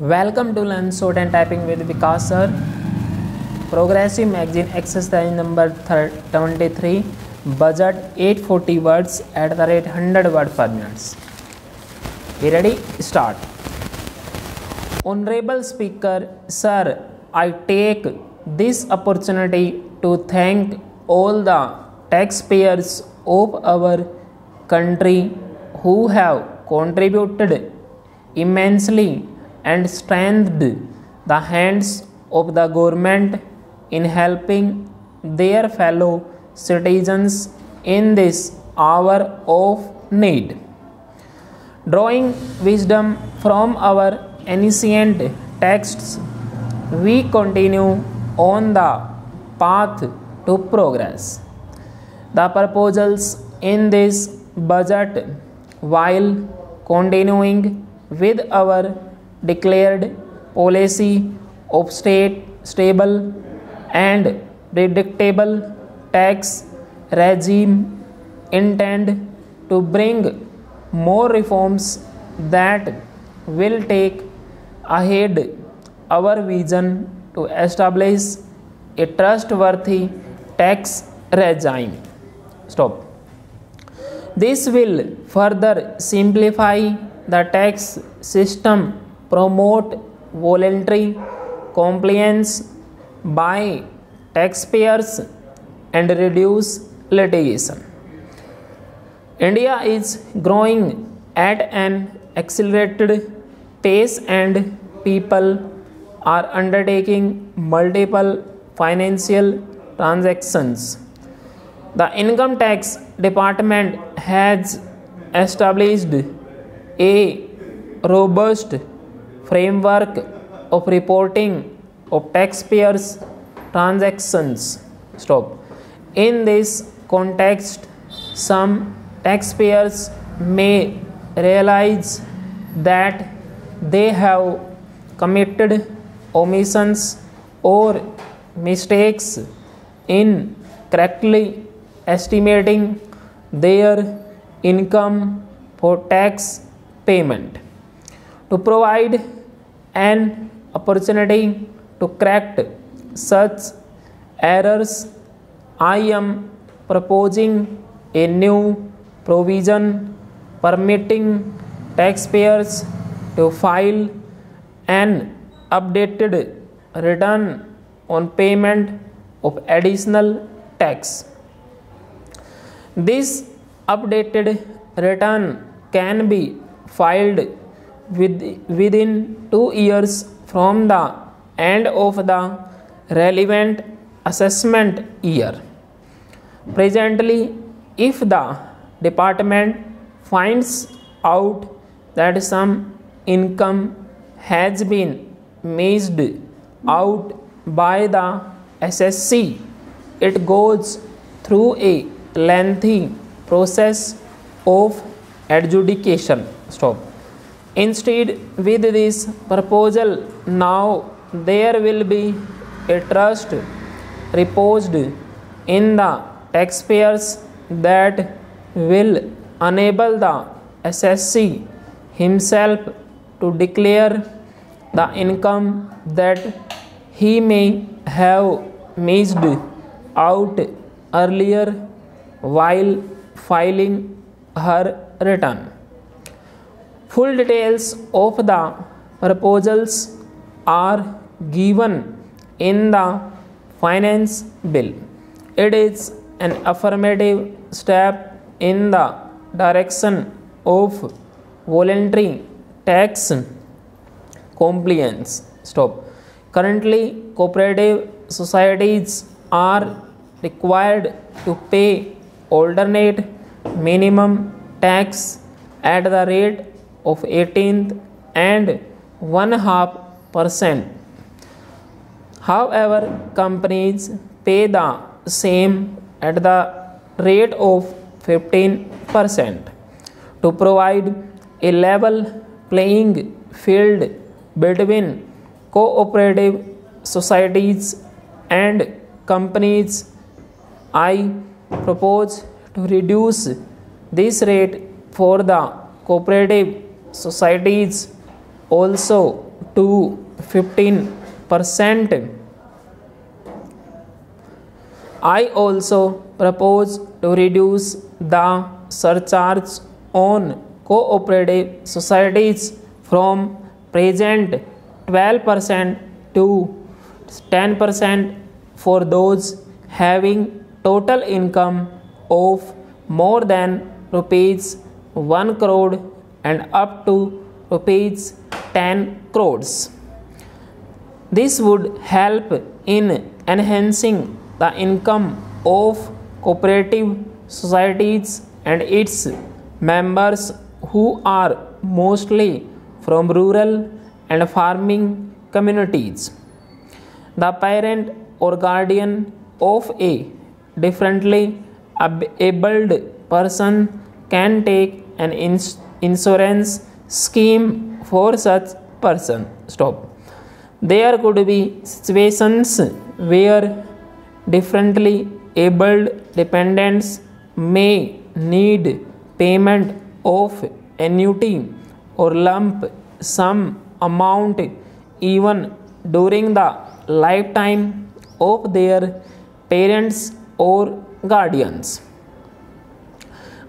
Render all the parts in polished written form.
Welcome to Learn Short and Typing with Vikas sir. Progressive magazine exercise number 23. Budget 840 words at the rate 100 word per minute. Be ready? Start. Honorable Speaker, sir, I take this opportunity to thank all the taxpayers of our country who have contributed immensely and strengthened the hands of the government in helping their fellow citizens in this hour of need. Drawing wisdom from our ancient texts, we continue on the path to progress. The proposals in this budget, while continuing with our declared policy of stable and predictable tax regime, intend to bring more reforms that will take ahead our vision to establish a trustworthy tax regime. Stop. This will further simplify the tax system, promote voluntary compliance by taxpayers, and reduce litigation. India is growing at an accelerated pace and people are undertaking multiple financial transactions. The Income Tax Department has established a robust framework of reporting of taxpayers' transactions. Stop. In this context, some taxpayers may realize that they have committed omissions or mistakes in correctly estimating their income for tax payment. To provide an opportunity to correct such errors, I am proposing a new provision permitting taxpayers to file an updated return on payment of additional tax. This updated return can be filed within 2 years from the end of the relevant assessment year. Presently, if the department finds out that some income has been missed out by the SSC, it goes through a lengthy process of adjudication. Stop. Instead, with this proposal, now there will be a trust reposed in the taxpayers that will enable the SSC himself to declare the income that he may have missed out earlier while filing her return. Full details of the proposals are given in the finance bill. It is an affirmative step in the direction of voluntary tax compliance. Stop. Currently, cooperative societies are required to pay alternate minimum tax at the rate of 18th and 1/2%. However, companies pay the same at the rate of 15% to provide a level playing field between cooperative societies and companies. I propose to reduce this rate for the cooperative societies also to 15%. I also propose to reduce the surcharge on cooperative societies from present 12% to 10% for those having total income of more than rupees 1 crore and up to rupees 10 crores. This would help in enhancing the income of cooperative societies and its members who are mostly from rural and farming communities. The parent or guardian of a differently abled person can take an insurance scheme for such person. There could be situations where differently abled dependents may need payment of annuity or lump sum amount even during the lifetime of their parents or guardians.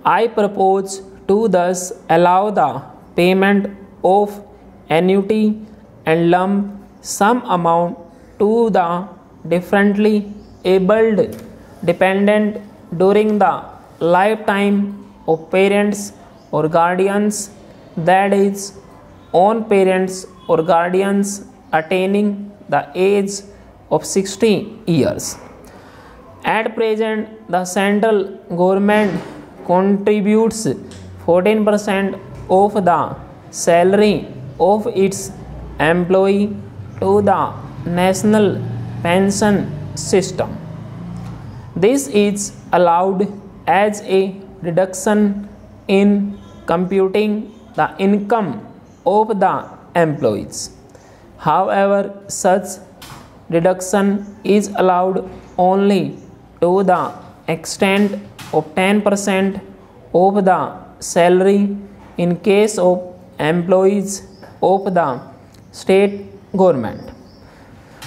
I propose to thus allow the payment of annuity and lump sum amount to the differently abled dependent during the lifetime of parents or guardians, that is, on parents or guardians attaining the age of 60 years. At present, the central government contributes 14% of the salary of its employee to the national pension system. This is allowed as a reduction in computing the income of the employees. However, such reduction is allowed only to the extent of 10% of the salary in case of employees of the state government.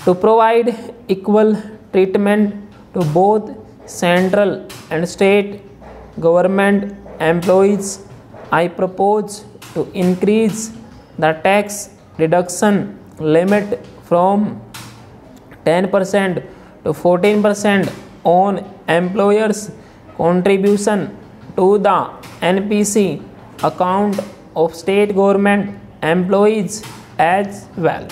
To provide equal treatment to both central and state government employees, I propose to increase the tax reduction limit from 10% to 14% on employers' contribution to the NPC account of state government employees as well.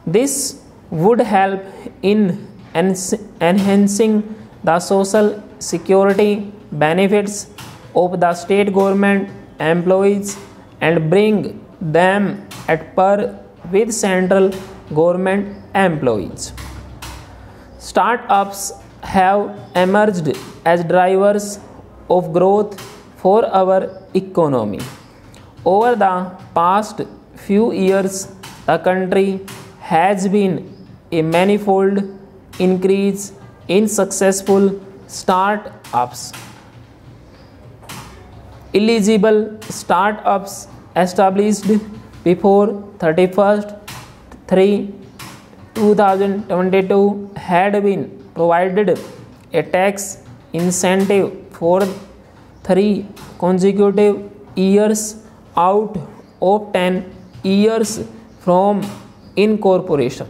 This would help in enhancing the social security benefits of the state government employees and bring them at par with central government employees. Startups have emerged as drivers of growth for our economy. Over the past few years, the country has been a manifold increase in successful startups. Eligible startups established before 31st/3/2022 had been provided a tax incentive for 3 consecutive years out of 10 years from incorporation.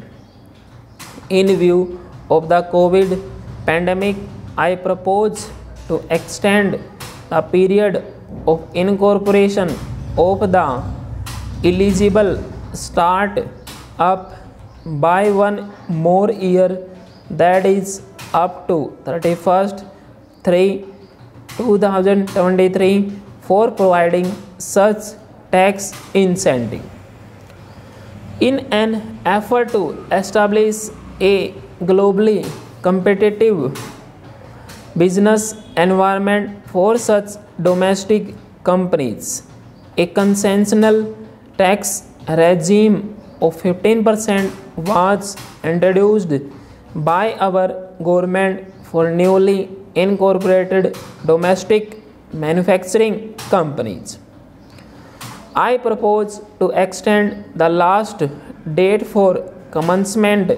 In view of the COVID pandemic, I propose to extend the period of incorporation of the eligible startup by 1 more year, that is up to 31st/3/2023, for providing such tax incentive. In an effort to establish a globally competitive business environment for such domestic companies, a concessional tax regime of 15% was introduced by our government for newly incorporated domestic manufacturing companies. I propose to extend the last date for commencement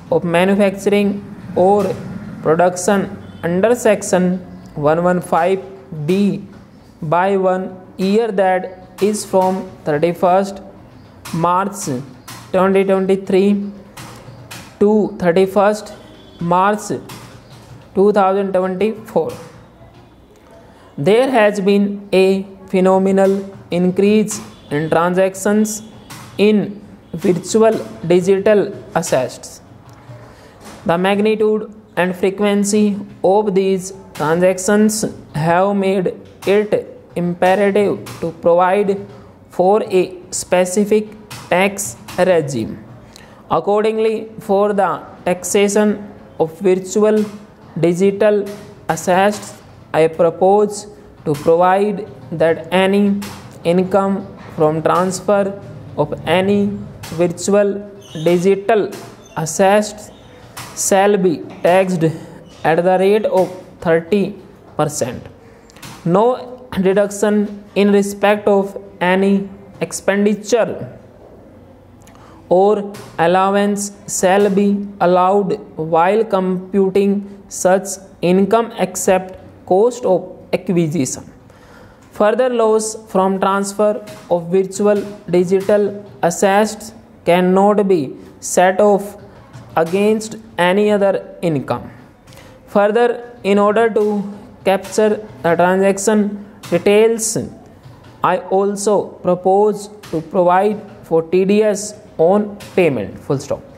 of manufacturing or production under section 115B by 1 year, that is from 31st March 2023 to 31st March 2024. There has been a phenomenal increase in transactions in virtual digital assets. The magnitude and frequency of these transactions have made it imperative to provide for a specific tax regime. Accordingly, for the taxation of virtual digital assets, I propose to provide that any income from transfer of any virtual digital assets shall be taxed at the rate of 30%. No deduction in respect of any expenditure or allowance shall be allowed while computing such income except cost of acquisition. Further, loss from transfer of virtual digital assets cannot be set off against any other income. Further, in order to capture the transaction details, I also propose to provide for TDS on payment. Full stop.